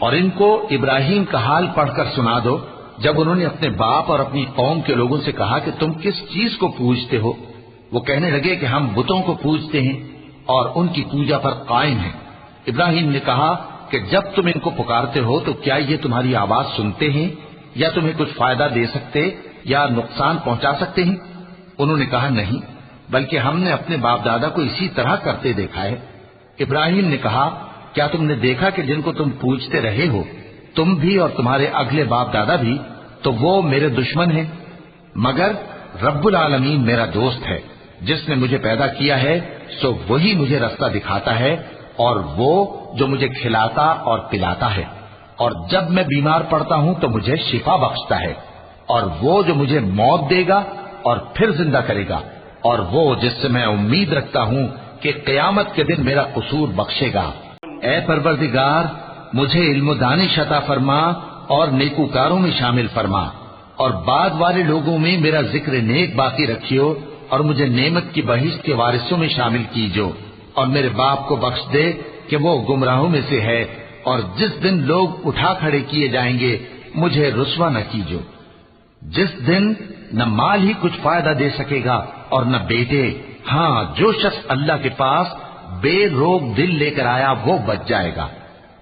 اور ان کو ابراہیم کا حال پڑھ کر سنا دو جب انہوں نے اپنے باپ اور اپنی قوم کے لوگوں سے کہا کہ تم کس چیز کو پوجتے ہو؟ وہ کہنے لگے کہ ہم بتوں کو پوجتے ہیں اور ان کی پوجا پر قائم ہیں۔ ابراہیم نے کہا کہ جب تم ان کو پکارتے ہو تو کیا یہ تمہاری آواز سنتے ہیں یا تمہیں کچھ فائدہ دے سکتے یا نقصان پہنچا سکتے ہیں؟ انہوں نے کہا نہیں، بلکہ ہم نے اپنے باپ دادا کو اسی طرح کرتے دیکھا ہے۔ ابراہیم نے کہا کیا تم نے دیکھا کہ جن کو تم پوجتے رہے ہو تم بھی اور تمہارے اگلے باپ دادا بھی، تو وہ میرے دشمن ہیں، مگر رب العالمین میرا دوست ہے۔ جس نے مجھے پیدا کیا ہے سو وہی مجھے رستہ دکھاتا ہے، اور وہ جو مجھے کھلاتا اور پلاتا ہے، اور جب میں بیمار پڑتا ہوں تو مجھے شفا بخشتا ہے، اور وہ جو مجھے موت دے گا اور پھر زندہ کرے گا، اور وہ جس سے میں امید رکھتا ہوں کہ قیامت کے دن میرا قصور بخشے گا۔ اے پروردگار، مجھے علم و دانش عطا فرما اور نیکوکاروں میں شامل فرما، اور بعد والے لوگوں میں میرا ذکر نیک باقی رکھیو، اور مجھے نعمت کی بہشت کے وارثوں میں شامل کیجو، اور میرے باپ کو بخش دے کہ وہ گمراہوں میں سے ہے، اور جس دن لوگ اٹھا کھڑے کیے جائیں گے مجھے رسوا نہ کیجو، جس دن نہ مال ہی کچھ فائدہ دے سکے گا اور نہ بیٹے۔ ہاں، جو شخص اللہ کے پاس بے روک دل لے کر آیا وہ بچ جائے گا،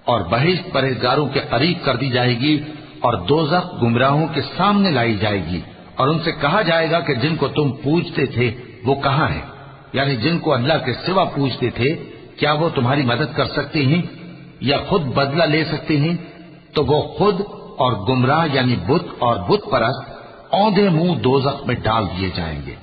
اور بہشت پرہیزگاروں کے قریب کر دی جائے گی، اور دوزخ گمراہوں کے سامنے لائی جائے گی، اور ان سے کہا جائے گا کہ جن کو تم پوجتے تھے وہ کہاں ہیں؟ یعنی جن کو اللہ کے سوا پوجتے تھے کیا وہ تمہاری مدد کر سکتے ہیں یا خود بدلہ لے سکتے ہیں؟ تو وہ خود اور گمراہ یعنی بت اور بت پرست اوندھے منہ دوزخ میں ڈال دیے جائیں گے۔